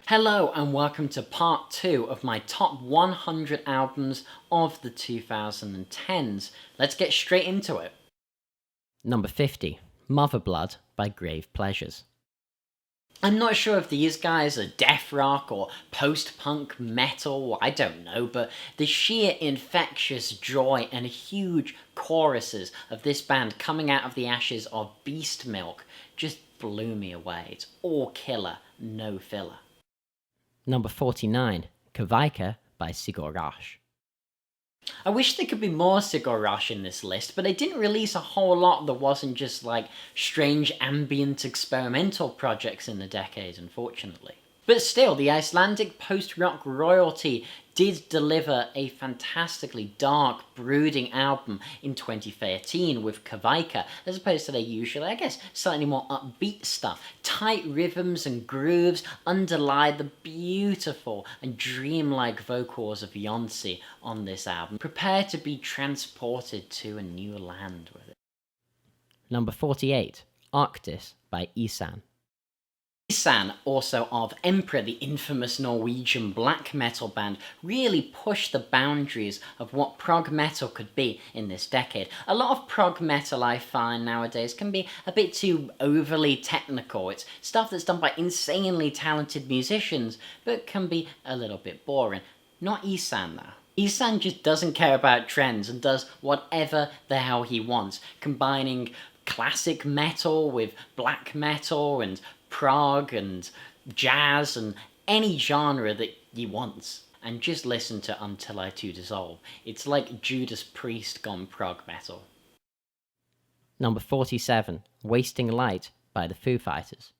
Hello and welcome to part 2 of my top 100 albums of the 2010s. Let's get straight into it. Number 50, Mother Blood by Grave Pleasures. I'm not sure if these guys are death rock or post-punk metal, I don't know, but the sheer infectious joy and huge choruses of this band coming out of the ashes of Beast Milk just blew me away. It's all killer, no filler. Number 49, Kavaika by Sigur Rós. I wish there could be more Sigur Rós in this list, but they didn't release a whole lot that wasn't just like strange ambient experimental projects in the decade, unfortunately. But still, the Icelandic post-rock royalty did deliver a fantastically dark, brooding album in 2013 with Kavaika, as opposed to their usual, I guess, slightly more upbeat stuff. Tight rhythms and grooves underlie the beautiful and dreamlike vocals of Jónsi on this album. Prepare to be transported to a new land with it. Number 48, Arctis by Ihsahn. Ihsahn, also of Emperor, the infamous Norwegian black metal band, really pushed the boundaries of what prog metal could be in this decade. A lot of prog metal I find nowadays can be a bit too overly technical. It's stuff that's done by insanely talented musicians, but can be a little bit boring. Not Ihsahn though. Ihsahn just doesn't care about trends and does whatever the hell he wants, combining classic metal with black metal and prog and jazz and any genre that he wants. And just listen to Until I Too Dissolve. It's like Judas Priest gone prog metal. Number 47, Wasting Light by the Foo Fighters.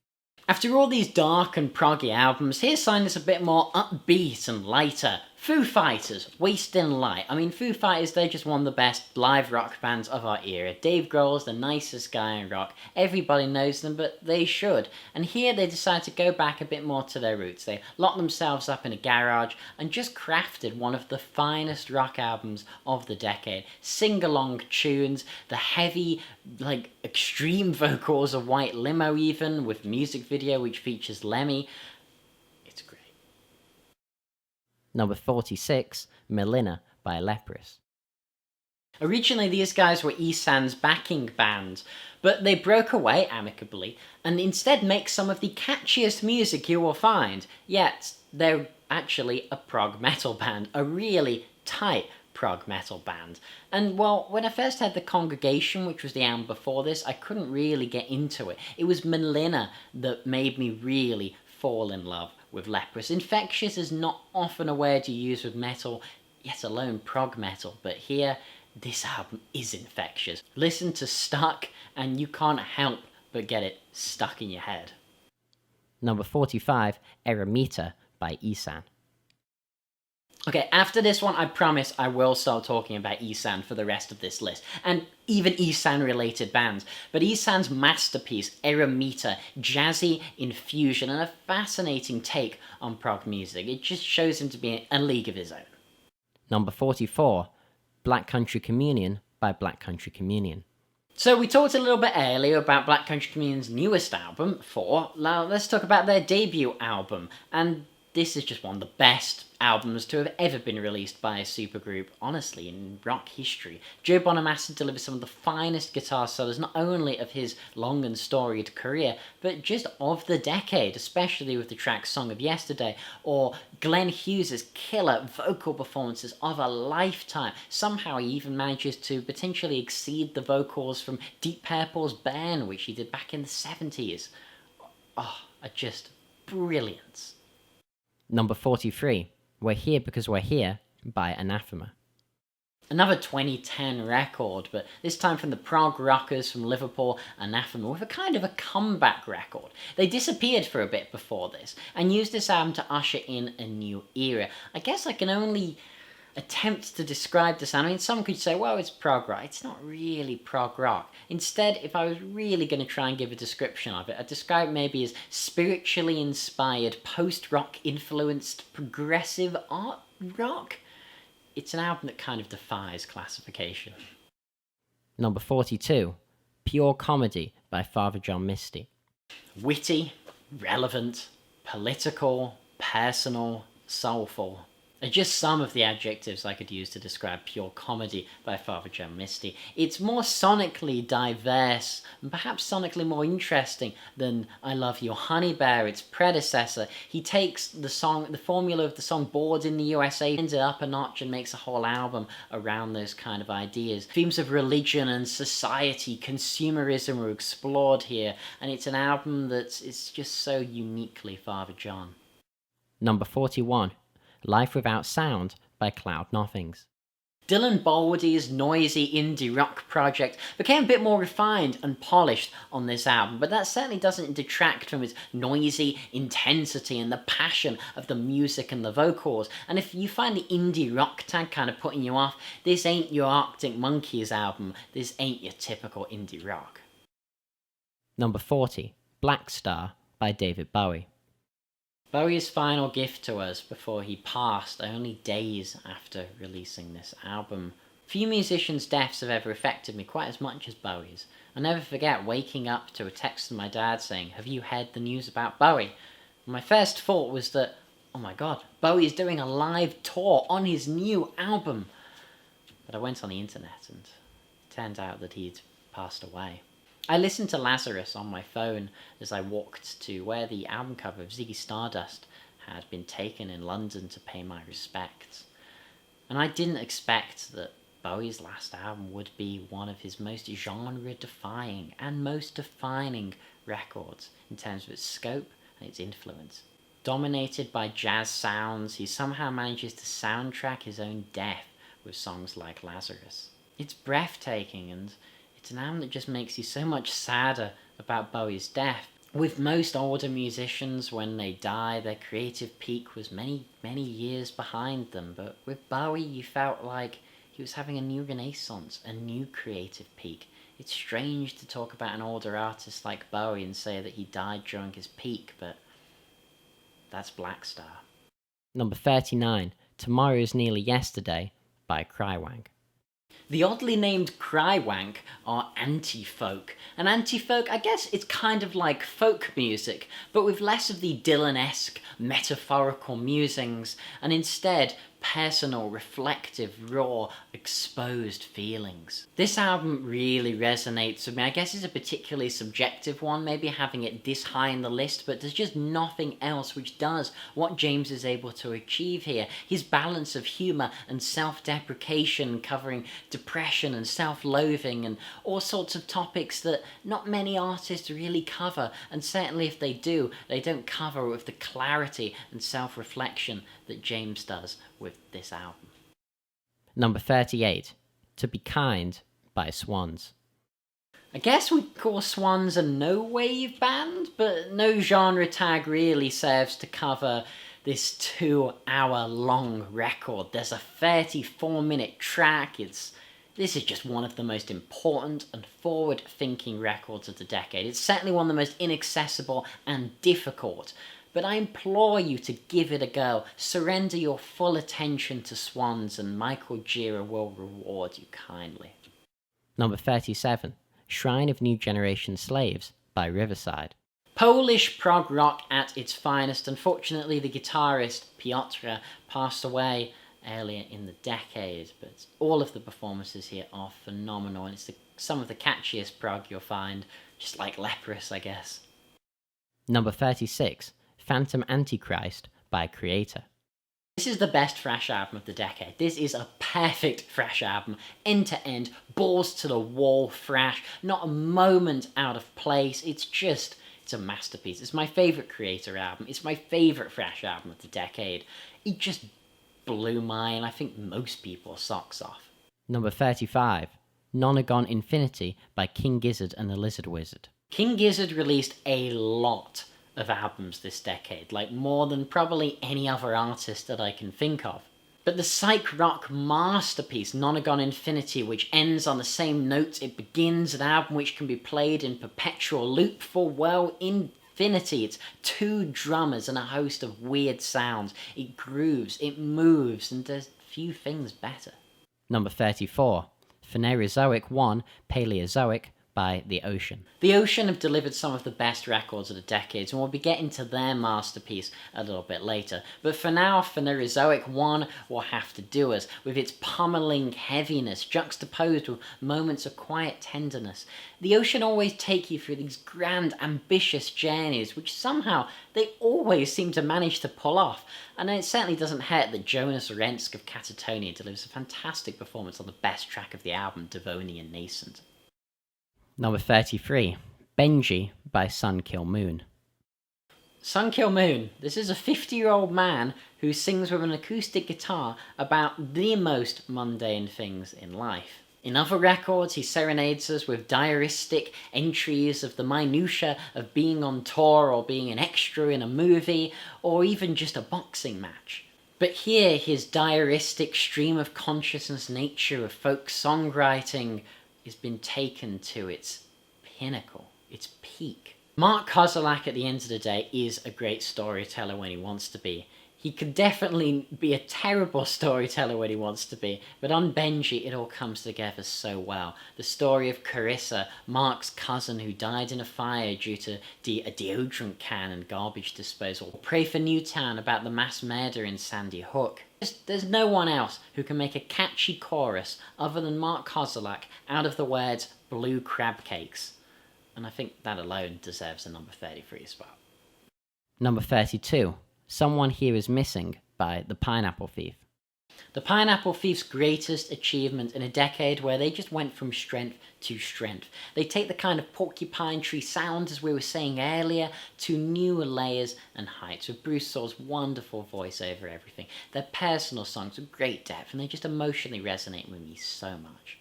After all these dark and proggy albums, here's something that's a bit more upbeat and lighter. Foo Fighters, Wasting Light. I mean, Foo Fighters, they're just one of the best live rock bands of our era. Dave Grohl's the nicest guy in rock. Everybody knows them, but they should. And here they decide to go back a bit more to their roots. They locked themselves up in a garage and just crafted one of the finest rock albums of the decade. Sing-along tunes, the heavy, like, extreme vocals of White Limo even, with music video which features Lemmy. It's great. Number 46, Melina by Leprous. Originally, these guys were Ihsahn's backing band, but they broke away amicably and instead make some of the catchiest music you will find. Yet, they're actually a prog metal band, a really tight prog metal band. And well, when I first had The Congregation, which was the album before this, I couldn't really get into it. It was Melina that made me really fall in love with Leprous. Infectious is not often a word you use with metal, yet alone prog metal, but here, this album is infectious. Listen to Stuck, and you can't help but get it stuck in your head. Number 45, Eremita by Ihsahn. Okay, after this one, I promise I will start talking about Ihsahn for the rest of this list, and even Ihsahn-related bands. But Ihsahn's masterpiece, Eremita, jazzy infusion and a fascinating take on prog music. It just shows him to be a league of his own. Number 44, Black Country Communion by Black Country Communion. So we talked a little bit earlier about Black Country Communion's newest album, 4. Now let's talk about their debut album, and this is just one of the best albums to have ever been released by a supergroup, honestly, in rock history. Joe Bonamassa delivers some of the finest guitar solos, not only of his long and storied career, but just of the decade, especially with the track Song of Yesterday, or Glenn Hughes' killer vocal performances of a lifetime. Somehow he even manages to potentially exceed the vocals from Deep Purple's Burn, which he did back in the 70s. Oh, just brilliance. Number 43, We're Here Because We're Here by Anathema. Another 2010 record, but this time from the prog rockers from Liverpool, Anathema, with a kind of a comeback record. They disappeared for a bit before this, and used this album to usher in a new era. I guess I can only attempt to describe this. I mean, some could say, well, it's prog rock. It's not really prog rock. Instead, if I was really going to try and give a description of it, I'd describe it maybe as spiritually inspired, post-rock influenced, progressive art rock. It's an album that kind of defies classification. Number 42, Pure Comedy by Father John Misty. Witty, relevant, political, personal, soulful, are just some of the adjectives I could use to describe Pure Comedy by Father John Misty. It's more sonically diverse and perhaps sonically more interesting than I Love You Honey Bear, its predecessor. He takes the formula of the song Bored in the USA, turns it up a notch and makes a whole album around those kind of ideas. Themes of religion and society, consumerism are explored here, and it's an album it's just so uniquely Father John. Number 41, Life Without Sound by Cloud Nothings. Dylan Baldey's noisy indie rock project became a bit more refined and polished on this album, but that certainly doesn't detract from its noisy intensity and the passion of the music and the vocals. And if you find the indie rock tag kind of putting you off, this ain't your Arctic Monkeys album, this ain't your typical indie rock. Number 40, Black Star by David Bowie. Bowie's final gift to us before he passed only days after releasing this album. Few musicians' deaths have ever affected me quite as much as Bowie's. I'll never forget waking up to a text from my dad saying, "Have you heard the news about Bowie?" And my first thought was that, oh my god, Bowie is doing a live tour on his new album. But I went on the internet and it turned out that he'd passed away. I listened to Lazarus on my phone as I walked to where the album cover of Ziggy Stardust had been taken in London to pay my respects. And I didn't expect that Bowie's last album would be one of his most genre-defying and most defining records in terms of its scope and its influence. Dominated by jazz sounds, he somehow manages to soundtrack his own death with songs like Lazarus. It's breathtaking, and it's an album that just makes you so much sadder about Bowie's death. With most older musicians, when they die, their creative peak was many, many years behind them. But with Bowie, you felt like he was having a new renaissance, a new creative peak. It's strange to talk about an older artist like Bowie and say that he died during his peak, but that's Black Star. Number 39, Tomorrow's Nearly Yesterday by Crywank. The oddly named Crywank are anti-folk. And anti-folk, I guess it's kind of like folk music, but with less of the Dylan-esque metaphorical musings, and instead personal, reflective, raw, exposed feelings. This album really resonates with me. I guess it's a particularly subjective one, maybe having it this high in the list, but there's just nothing else which does what James is able to achieve here. His balance of humour and self-deprecation, covering depression and self-loathing and all sorts of topics that not many artists really cover, and certainly if they do, they don't cover with the clarity and self-reflection that James does with this album. Number 38, To Be Kind by Swans. I guess we'd call Swans a no-wave band, but no genre tag really serves to cover this 2-hour-long record. There's a 34-minute track. This is just one of the most important and forward-thinking records of the decade. It's certainly one of the most inaccessible and difficult, but I implore you to give it a go. Surrender your full attention to Swans and Michael Gira will reward you kindly. Number 37, Shrine of New Generation Slaves by Riverside. Polish prog rock at its finest. Unfortunately, the guitarist Piotr passed away earlier in the decade, but all of the performances here are phenomenal, and it's some of the catchiest prog you'll find, just like Leprous, I guess. Number 36, Phantom Antichrist by Creator. This is the best thrash album of the decade. This is a perfect thrash album, end to end, balls to the wall thrash, not a moment out of place. It's a masterpiece. It's my favourite Creator album. It's my favourite thrash album of the decade. It just blew mine, I think most people's socks off. Number 35, Nonagon Infinity by King Gizzard and the Lizard Wizard. King Gizzard released a lot of albums this decade, like more than probably any other artist that I can think of. But the psych rock masterpiece, Nonagon Infinity, which ends on the same note it begins, an album which can be played in perpetual loop for, well, infinity. It's 2 drummers and a host of weird sounds. It grooves, it moves, and there's few things better. Number 34, Phanerozoic 1 Paleozoic by The Ocean. The Ocean have delivered some of the best records of the decades, and we'll be getting to their masterpiece a little bit later. But for now, Phanerozoic 1 will have to do us, with its pummeling heaviness juxtaposed with moments of quiet tenderness. The Ocean always take you through these grand, ambitious journeys, which somehow they always seem to manage to pull off. And it certainly doesn't hurt that Jonas Rensk of KATATONIA delivers a fantastic performance on the best track of the album, Devonian Nascent. Number 33, Benji by Sun Kill Moon. Sun Kill Moon. This is a 50-year-old man who sings with an acoustic guitar about the most mundane things in life. In other records, he serenades us with diaristic entries of the minutiae of being on tour or being an extra in a movie, or even just a boxing match. But here, his diaristic stream of consciousness nature of folk songwriting has been taken to its pinnacle, its peak. Mark Kozelek, at the end of the day, is a great storyteller when he wants to be. He could definitely be a terrible storyteller when he wants to be, but on Benji it all comes together so well. The story of Carissa, Mark's cousin who died in a fire due to a deodorant can and garbage disposal. Pray for Newtown about the mass murder in Sandy Hook. There's no one else who can make a catchy chorus other than Mark Kozelek out of the words blue crab cakes. And I think that alone deserves a number 33 spot. Number 32, Someone Here Is Missing by The Pineapple Thief. The Pineapple Thief's greatest achievement in a decade where they just went from strength to strength. They take the kind of porcupine tree sound, as we were saying earlier, to newer layers and heights, with Bruce Saw's wonderful voice over everything. Their personal songs with great depth, and they just emotionally resonate with me so much.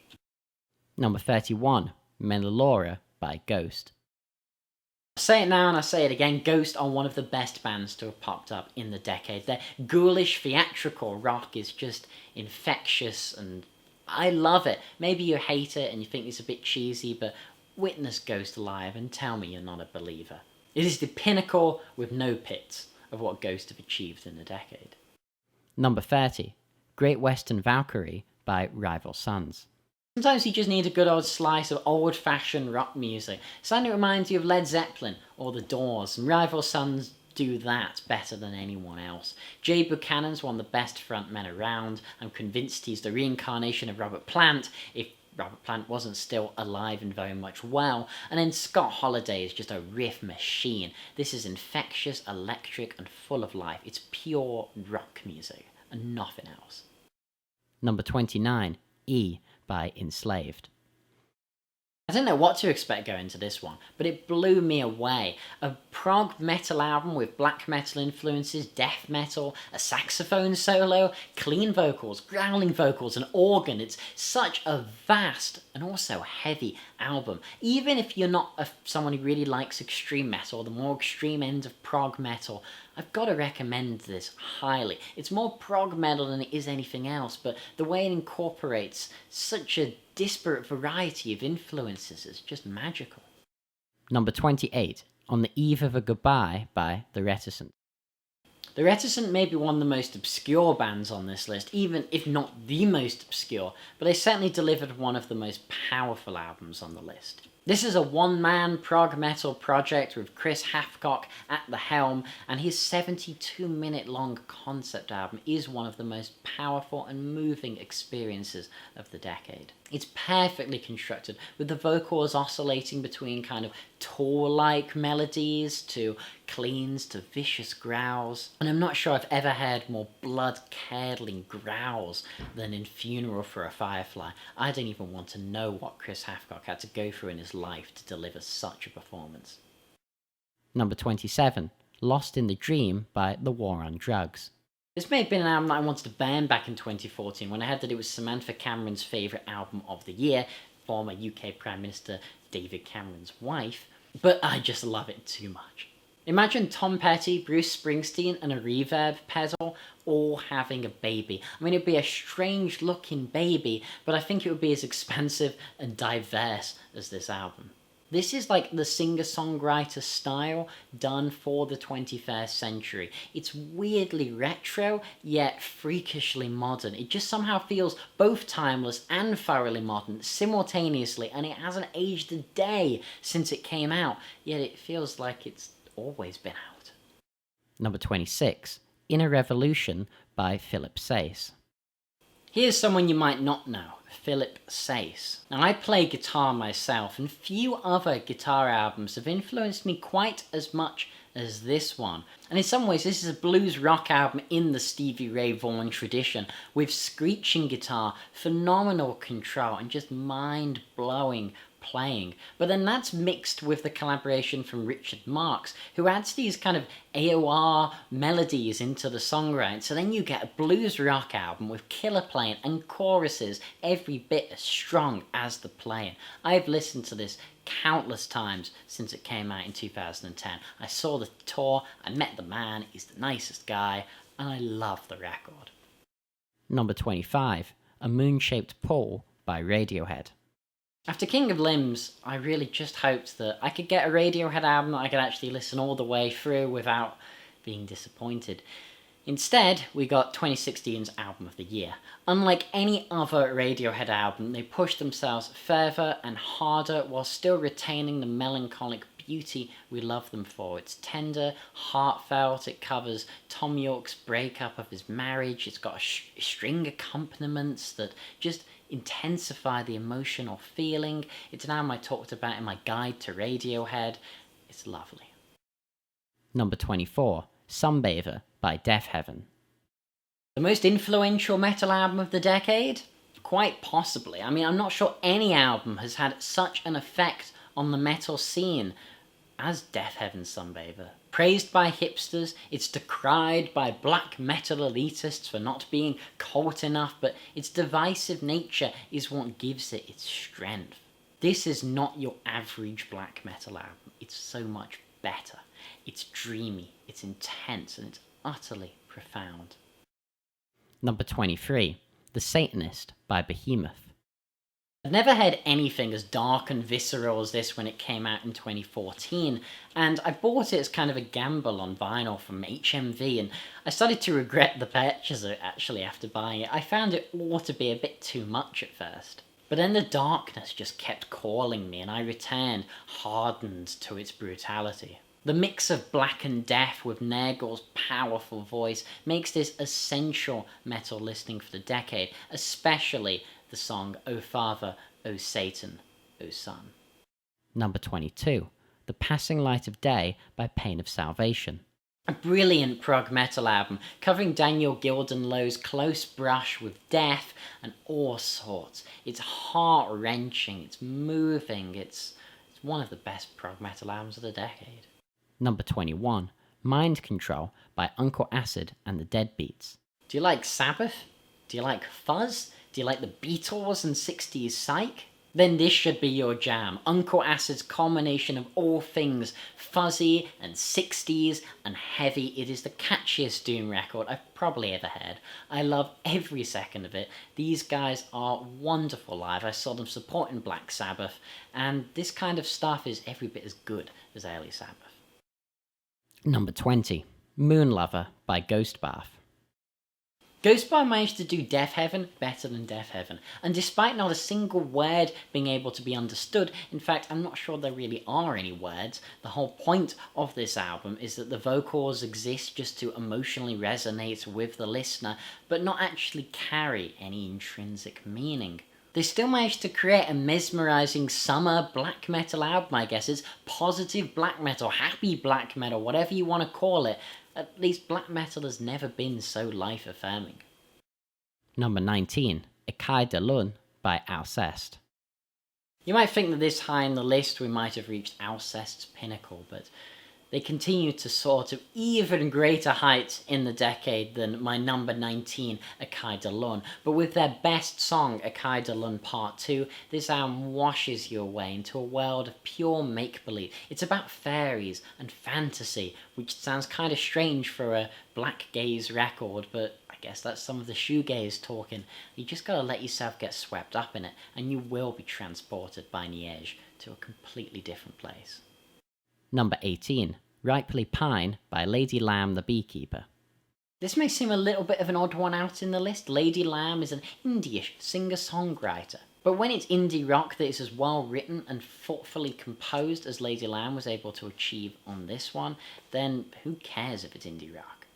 Number 31, Melilora by Ghost. I say it now and I say it again, Ghost are one of the best bands to have popped up in the decade. Their ghoulish theatrical rock is just infectious and I love it. Maybe you hate it and you think it's a bit cheesy, but witness Ghost live and tell me you're not a believer. It is the pinnacle with no pits of what Ghost have achieved in a decade. Number 30, Great Western Valkyrie by Rival Sons. Sometimes you just need a good old slice of old-fashioned rock music. Something that reminds you of Led Zeppelin or The Doors, and Rival Sons do that better than anyone else. Jay Buchanan's one of the best frontmen around. I'm convinced he's the reincarnation of Robert Plant, if Robert Plant wasn't still alive and very much well. And then Scott Holiday is just a riff machine. This is infectious, electric, and full of life. It's pure rock music, and nothing else. Number 29, E by Enslaved. I didn't know what to expect going to this one, but it blew me away. A prog metal album with black metal influences, death metal, a saxophone solo, clean vocals, growling vocals, an organ. It's such a vast and also heavy album. Even if you're not someone who really likes extreme metal, the more extreme end of prog metal, I've got to recommend this highly. It's more prog metal than it is anything else, but the way it incorporates such a disparate variety of influences is just magical. Number 28, On the Eve of a Goodbye by The Reticent. The Reticent may be one of the most obscure bands on this list, even if not the most obscure, but they certainly delivered one of the most powerful albums on the list. This is a one-man prog metal project with Chris Hathcock at the helm, and his 72-minute-long concept album is one of the most powerful and moving experiences of the decade. It's perfectly constructed, with the vocals oscillating between kind of tour-like melodies to cleans to vicious growls, and I'm not sure I've ever heard more blood-curdling growls than in Funeral for a Firefly. I don't even want to know what Chris Hathcock had to go through in his life to deliver such a performance. Number 27, Lost in the Dream by The War on Drugs. This may have been an album that I wanted to ban back in 2014 when I heard that it was Samantha Cameron's favourite album of the year, former UK Prime Minister David Cameron's wife, but I just love it too much. Imagine Tom Petty, Bruce Springsteen, and a reverb pedal all having a baby. I mean, it'd be a strange looking baby, but I think it would be as expansive and diverse as this album. This is like the singer-songwriter style done for the 21st century. It's weirdly retro, yet freakishly modern. It just somehow feels both timeless and thoroughly modern simultaneously, and it hasn't aged a day since it came out, yet it feels like it's always been out. Number 26, Inner Revolution by Philip Sayce. Here's someone you might not know, Philip Sayce. Now, I play guitar myself, and few other guitar albums have influenced me quite as much as this one. And in some ways, this is a blues rock album in the Stevie Ray Vaughan tradition, with screeching guitar, phenomenal control, and just mind-blowing playing. But then that's mixed with the collaboration from Richard Marx, who adds these kind of AOR melodies into the songwriting. So then you get a blues rock album with killer playing and choruses every bit as strong as the playing. I've listened to this countless times since it came out in 2010. I saw the tour, I met the man, he's the nicest guy, and I love the record. Number 25, A Moon-Shaped Pool by Radiohead. After King of Limbs, I really just hoped that I could get a Radiohead album that I could actually listen all the way through without being disappointed. Instead, we got 2016's Album of the Year. Unlike any other Radiohead album, they pushed themselves further and harder while still retaining the melancholic beauty we love them for. It's tender, heartfelt, it covers Tom York's breakup of his marriage, it's got a string accompaniments that just intensify the emotional feeling. It's an album I talked about in my guide to Radiohead. It's lovely. Number 24, Sunbather by Deafheaven. The most influential metal album of the decade? Quite possibly. I mean, I'm not sure any album has had such an effect on the metal scene as Deafheaven's Sunbather. Praised by hipsters, it's decried by black metal elitists for not being cult enough, but its divisive nature is what gives it its strength. This is not your average black metal album. It's so much better. It's dreamy, it's intense, and it's utterly profound. Number 23, The Satanist by Behemoth. I'd never heard anything as dark and visceral as this when it came out in 2014, and I bought it as kind of a gamble on vinyl from HMV, and I started to regret the purchase actually after buying it. I found it all to be a bit too much at first. But then the darkness just kept calling me, and I returned, hardened to its brutality. The mix of black and death with Nergal's powerful voice makes this essential metal listening for the decade, especially the song O Father, O Satan, O Son. Number 22, The Passing Light of Day by Pain of Salvation. A brilliant prog metal album covering Daniel Gildenlow's close brush with death and all sorts. It's heart-wrenching, it's moving, it's one of the best prog metal albums of the decade. Number 21, Mind Control by Uncle Acid and the Deadbeats. Do you like Sabbath? Do you like Fuzz? Do you like the Beatles and 60s psych? Then this should be your jam. Uncle Acid's culmination of all things fuzzy and 60s and heavy. It is the catchiest doom record I've probably ever heard. I love every second of it. These guys are wonderful live. I saw them supporting Black Sabbath, and this kind of stuff is every bit as good as early Sabbath. Number 20, Moon Lover by Ghostbath. Ghostbath managed to do Deafheaven better than Deafheaven, and despite not a single word being able to be understood, in fact I'm not sure there really are any words, the whole point of this album is that the vocals exist just to emotionally resonate with the listener, but not actually carry any intrinsic meaning. They still managed to create a mesmerising summer black metal album, I guess. It's positive black metal, happy black metal, whatever you want to call it. At least black metal has never been so life-affirming. Number 19, Écaille de Lune by Alceste. You might think that this high in the list we might have reached Alceste's pinnacle, but They continue to soar to even greater heights in the decade than my number 19, Akai de Lun. But with their best song, Akai de Lun Part 2, this album washes you away into a world of pure make-believe. It's about fairies and fantasy, which sounds kind of strange for a black gaze record, but I guess that's some of the shoegaze talking. You just gotta let yourself get swept up in it, and you will be transported by Yeager to a completely different place. Number 18, Ripely Pine by Lady Lamb the Beekeeper. This may seem a little bit of an odd one out in the list. Lady Lamb is an indie-ish singer-songwriter. But when it's indie rock that is as well written and thoughtfully composed as Lady Lamb was able to achieve on this one, then who cares if it's indie rock?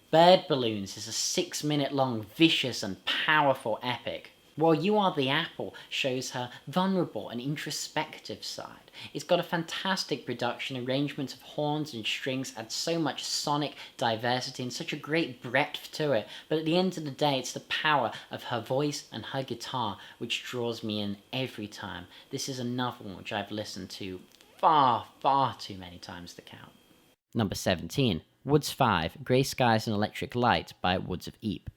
Bird Balloons is a 6-minute long, vicious and powerful epic. While You Are the Apple shows her vulnerable and introspective side. It's got a fantastic production, arrangement of horns and strings add so much sonic diversity and such a great breadth to it, but at the end of the day it's the power of her voice and her guitar which draws me in every time. This is another one which I've listened to far, far too many times to count. Number 17, Woods 5, Grey Skies and Electric Light by Woods of Eep.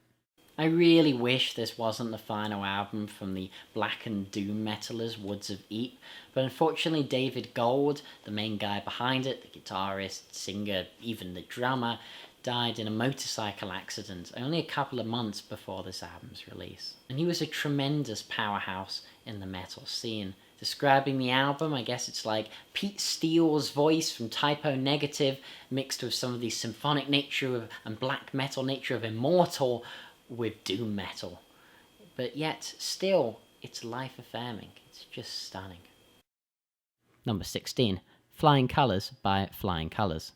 I really wish this wasn't the final album from the black and doom metalers Woods of Eep, but unfortunately David Gold, the main guy behind it, the guitarist, singer, even the drummer, died in a motorcycle accident only a couple of months before this album's release. And he was a tremendous powerhouse in the metal scene. Describing the album, I guess it's like Pete Steele's voice from Typo Negative mixed with some of the symphonic nature and black metal nature of Immortal with doom metal, but yet still it's life affirming. It's just stunning. Number 16, Flying Colours by Flying Colours.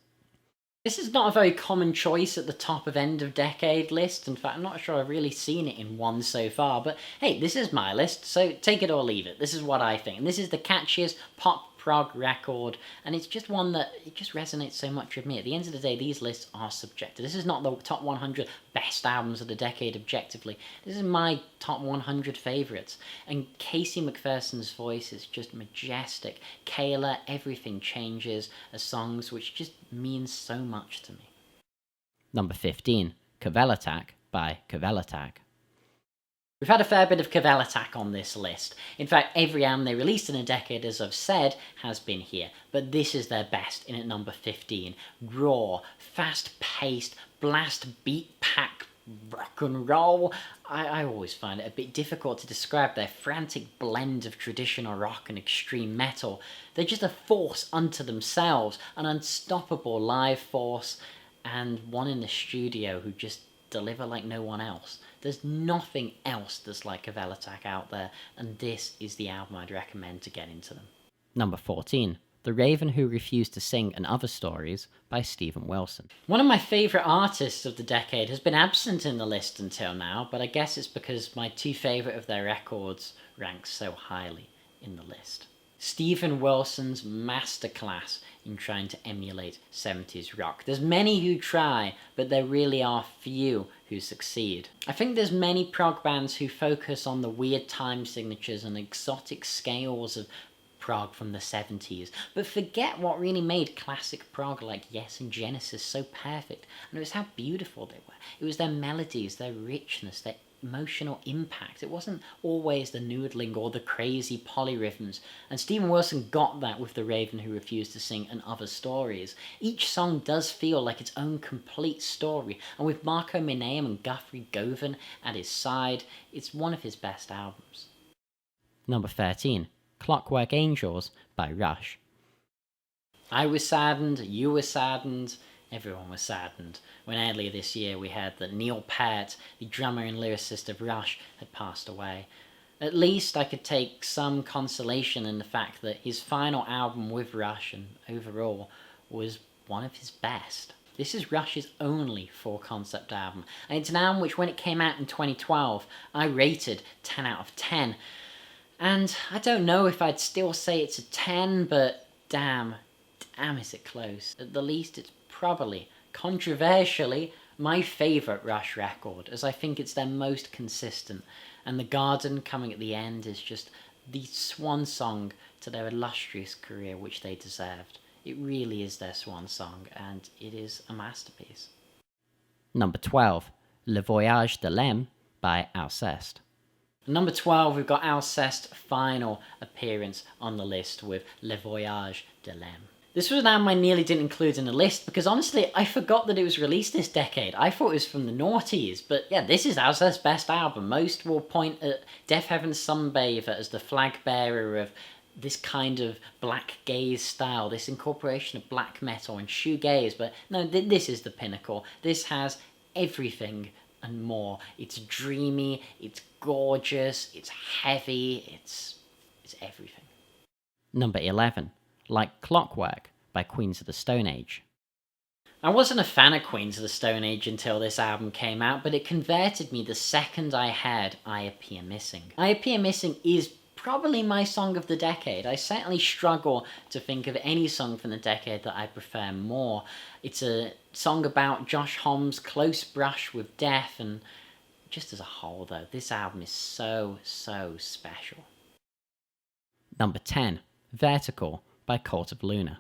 This is not a very common choice at the top of end of decade list. In fact, I'm not sure I've really seen it in one so far, but hey, this is my list, so take it or leave it. This is what I think, and this is the catchiest pop prog record, and it's just one that it just resonates so much with me. At the end of the day, these lists are subjective. This is not the top 100 best albums of the decade objectively. This is my top 100 favourites, and Casey McPherson's voice is just majestic. Kayla, Everything Changes, are songs which just mean so much to me. Number 15, Cavell Attack by Cavell Attack. We've had a fair bit of Cavell Attack on this list. In fact, every album they released in a decade, as I've said, has been here. But this is their best in at number 15. Raw, fast-paced, blast beat-pack rock and roll. I always find it a bit difficult to describe their frantic blend of traditional rock and extreme metal. They're just a force unto themselves, an unstoppable live force, and one in the studio who just deliver like no one else. There's nothing else that's like Cavell Attack out there, and this is the album I'd recommend to get into them. Number 14, The Raven Who Refused to Sing and Other Stories by Stephen Wilson. One of my favourite artists of the decade has been absent in the list until now, but I guess it's because my two favourite of their records rank so highly in the list. Stephen Wilson's masterclass in trying to emulate 70s rock. There's many who try, but there really are few who succeed. I think there's many prog bands who focus on the weird time signatures and exotic scales of prog from the 70s, but forget what really made classic prog like Yes and Genesis so perfect, and it was how beautiful they were. It was their melodies, their richness, their emotional impact. It wasn't always the noodling or the crazy polyrhythms, and Stephen Wilson got that with The Raven Who Refused to Sing and Other Stories. Each song does feel like its own complete story, and with Marco Minaim and Guthrie Govan at his side, it's one of his best albums. Number 13, Clockwork Angels by Rush. I was saddened, you were saddened, everyone was saddened when earlier this year we heard that Neil Peart, the drummer and lyricist of Rush, had passed away. At least I could take some consolation in the fact that his final album with Rush, and overall, was one of his best. This is Rush's only full concept album, and it's an album which, when it came out in 2012, I rated 10 out of 10. And I don't know if I'd still say it's a 10, but damn is it close. At the least, it's probably, controversially, my favourite Rush record, as I think it's their most consistent, and The Garden coming at the end is just the swan song to their illustrious career which they deserved. It really is their swan song, and it is a masterpiece. Number 12, Le Voyage de Lem by Alceste. Number 12, we've got Alceste's final appearance on the list with Le Voyage de Lem. This was an album I nearly didn't include in the list because honestly, I forgot that it was released this decade. I thought it was from the noughties, but yeah, this is Alceste's best album. Most will point at Deaf Heaven's Sunbather as the flag bearer of this kind of black gaze style, this incorporation of black metal and shoegaze, but no, this is the pinnacle. This has everything and more. It's dreamy, it's gorgeous, it's heavy, it's everything. Number 11, Like Clockwork by Queens of the Stone Age. I wasn't a fan of Queens of the Stone Age until this album came out, but it converted me the second I heard I Appear Missing. I Appear Missing is probably my song of the decade. I certainly struggle to think of any song from the decade that I prefer more. It's a song about Josh Homme's close brush with death, and just as a whole though, this album is so special. Number 10, Vertical by Cult of Luna.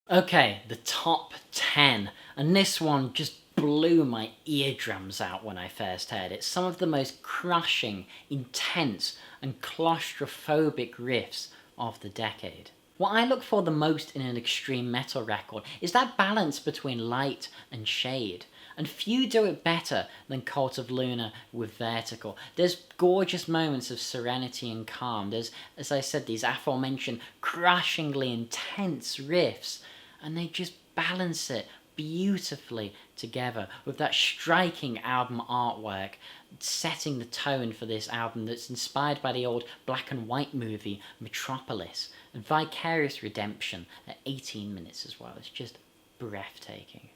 Okay, the top 10, and this one just blew my eardrums out when I first heard it. Some of the most crushing, intense, and claustrophobic riffs of the decade. What I look for the most in an extreme metal record is that balance between light and shade, and few do it better than Cult of Luna with Vertical. There's gorgeous moments of serenity and calm. There's, as I said, these aforementioned crushingly intense riffs, and they just balance it beautifully together with that striking album artwork, setting the tone for this album that's inspired by the old black and white movie Metropolis, and Vicarious Redemption at 18 minutes as well. It's just breathtaking.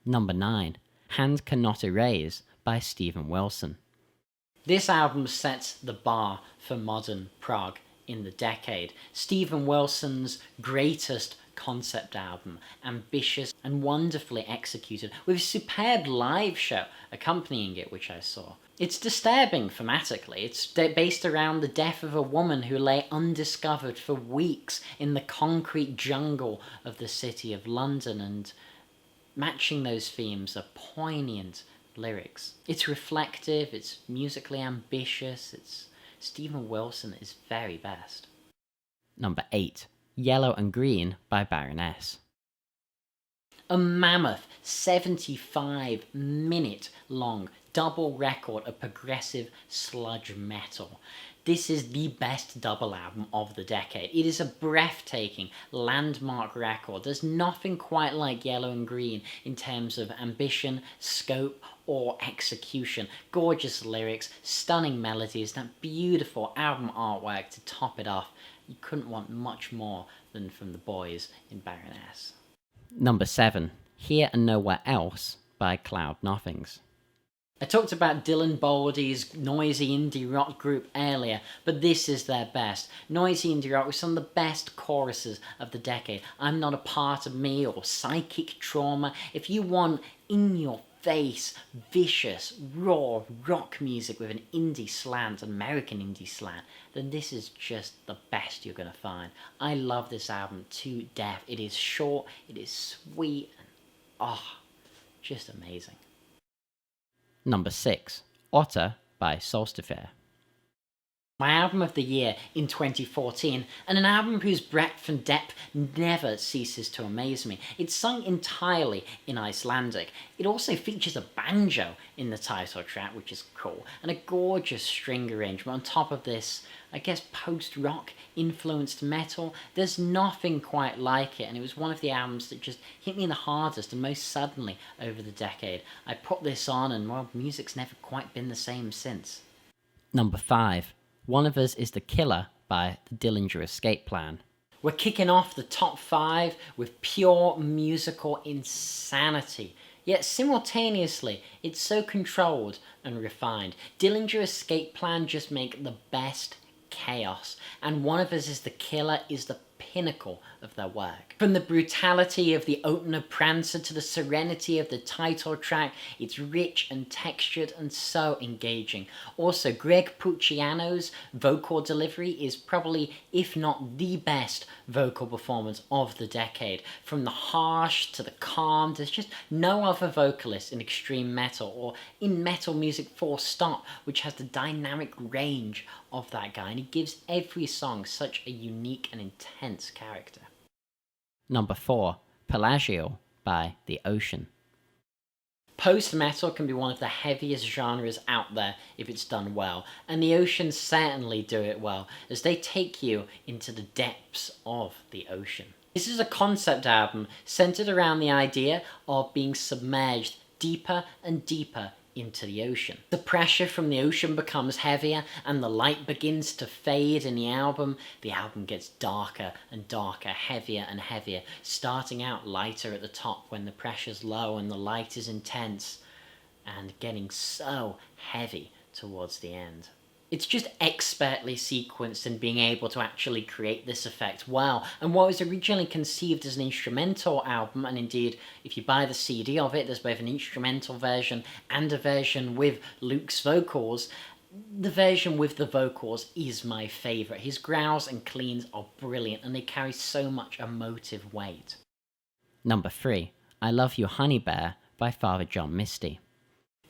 Number 9, Hand Cannot Erase by Steven Wilson. This album sets the bar for modern prog in the decade. Steven Wilson's greatest concept album, ambitious and wonderfully executed, with a superb live show accompanying it, which I saw. It's disturbing thematically. It's based around the death of a woman who lay undiscovered for weeks in the concrete jungle of the city of London, and matching those themes are poignant lyrics. It's reflective, it's musically ambitious, it's Steven Wilson at his very best. Number 8, Yellow and Green by Baroness. A mammoth 75-minute long double record of progressive sludge metal. This is the best double album of the decade. It is a breathtaking landmark record. There's nothing quite like Yellow and Green in terms of ambition, scope, or execution. Gorgeous lyrics, stunning melodies, that beautiful album artwork to top it off. You couldn't want much more than from the boys in Baroness. Number 7, Here and Nowhere Else by Cloud Nothings. I talked about Dylan Baldy's noisy indie rock group earlier, but this is their best. Noisy indie rock with some of the best choruses of the decade. I'm Not a Part of Me or Psychic Trauma. If you want in-your-face, vicious, raw rock music with an indie slant, an American indie slant, then this is just the best you're going to find. I love this album to death. It is short, it is sweet, and just amazing. Number 6, Otter by Solstifair. My album of the year in 2014, and an album whose breadth and depth never ceases to amaze me. It's sung entirely in Icelandic. It also features a banjo in the title track, which is cool, and a gorgeous string arrangement on top of this, I guess, post-rock influenced metal. There's nothing quite like it, and it was one of the albums that just hit me the hardest and most suddenly over the decade. I put this on and, well, music's never quite been the same since. Number 5, One of Us is the Killer by the Dillinger Escape Plan. We're kicking off the top 5 with pure musical insanity. Yet simultaneously, it's so controlled and refined. Dillinger Escape Plan just make the best chaos. And One of Us is the Killer is the pinnacle of their work. From the brutality of the opener Prancer to the serenity of the title track, it's rich and textured and so engaging. Also, Greg Puciano's vocal delivery is probably, if not the best vocal performance of the decade. From the harsh to the calm, there's just no other vocalist in extreme metal or in metal music full stop which has the dynamic range of that guy, and he gives every song such a unique and intense character. Number 4, Pelagio by The Ocean. Post-metal can be one of the heaviest genres out there if it's done well, and The Ocean certainly do it well, as they take you into the depths of the ocean. This is a concept album centered around the idea of being submerged deeper and deeper into the ocean. The pressure from the ocean becomes heavier and the light begins to fade in the album. The album gets darker and darker, heavier and heavier, starting out lighter at the top when the pressure's low and the light is intense, and getting so heavy towards the end. It's just expertly sequenced in being able to actually create this effect well. And what was originally conceived as an instrumental album, and indeed, if you buy the CD of it, there's both an instrumental version and a version with Luke's vocals. The version with the vocals is my favourite. His growls and cleans are brilliant, and they carry so much emotive weight. Number 3, I Love You Honey Bear by Father John Misty.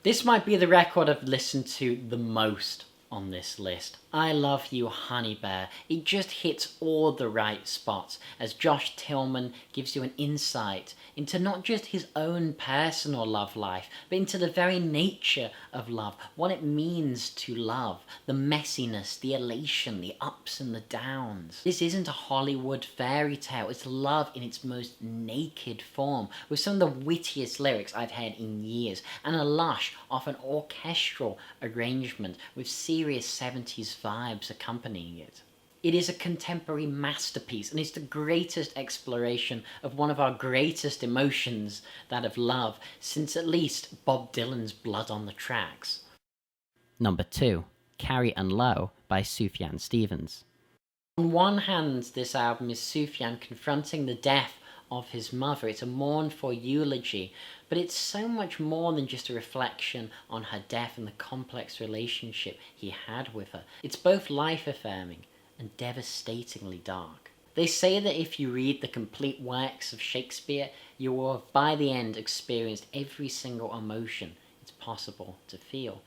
This might be the record I've listened to the most on this list. I Love You Honey Bear. It just hits all the right spots as Josh Tillman gives you an insight into not just his own personal love life, but into the very nature of love, what it means to love, the messiness, the elation, the ups and the downs. This isn't a Hollywood fairy tale, it's love in its most naked form, with some of the wittiest lyrics I've heard in years, and a lush, often orchestral arrangement with serious 70s vibes accompanying it. It is a contemporary masterpiece, and it's the greatest exploration of one of our greatest emotions, that of love, since at least Bob Dylan's Blood on the Tracks. Number 2, Carrie and Low by Sufjan Stevens. On one hand, this album is Sufjan confronting the death of his mother. It's a mournful eulogy, but it's so much more than just a reflection on her death and the complex relationship he had with her. It's both life-affirming and devastatingly dark. They say that if you read the complete works of Shakespeare, you will have by the end experienced every single emotion it's possible to feel.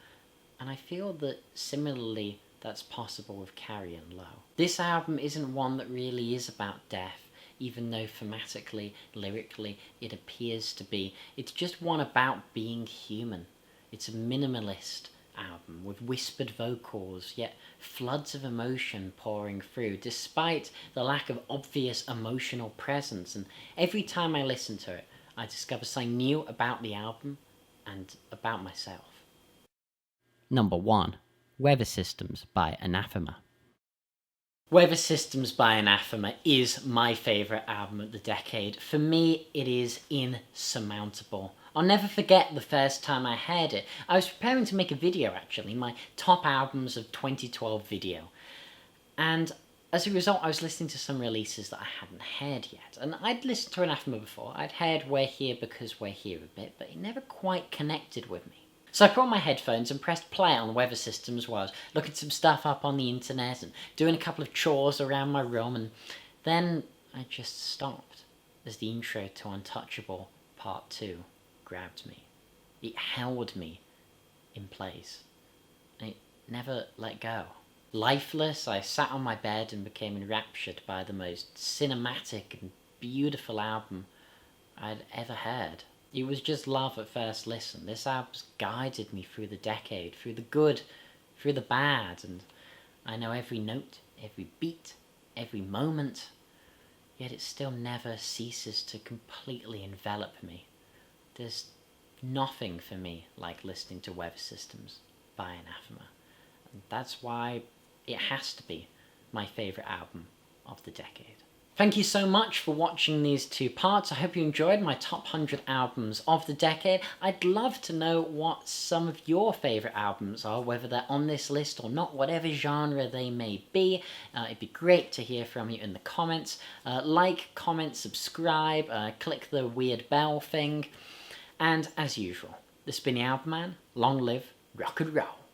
And I feel that similarly that's possible with Carrie and Low. This album isn't one that really is about death, even though thematically, lyrically, it appears to be. It's just one about being human. It's a minimalist album with whispered vocals, yet floods of emotion pouring through, despite the lack of obvious emotional presence. And every time I listen to it, I discover something new about the album and about myself. Number 1, Weather Systems by Anathema. Weather Systems by Anathema is my favourite album of the decade. For me, it is insurmountable. I'll never forget the first time I heard it. I was preparing to make a video, actually, my top albums of 2012 video. And as a result, I was listening to some releases that I hadn't heard yet. And I'd listened to Anathema before. I'd heard We're Here Because We're Here a bit, but it never quite connected with me. So I put on my headphones and pressed play on Weather Systems while I was looking some stuff up on the internet and doing a couple of chores around my room, and then I just stopped as the intro to Untouchable Part 2 grabbed me. It held me in place, and it never let go. Lifeless, I sat on my bed and became enraptured by the most cinematic and beautiful album I'd ever heard. It was just love at first listen. This album's guided me through the decade, through the good, through the bad, and I know every note, every beat, every moment, yet it still never ceases to completely envelop me. There's nothing for me like listening to Weather Systems by Anathema, and that's why it has to be my favourite album of the decade. Thank you so much for watching these two parts. I hope you enjoyed my top 100 albums of the decade. I'd love to know what some of your favourite albums are, whether they're on this list or not, whatever genre they may be. It'd be great to hear from you in the comments. Like, comment, subscribe, click the weird bell thing. And as usual, this has been the Album Man. Long live rock and roll.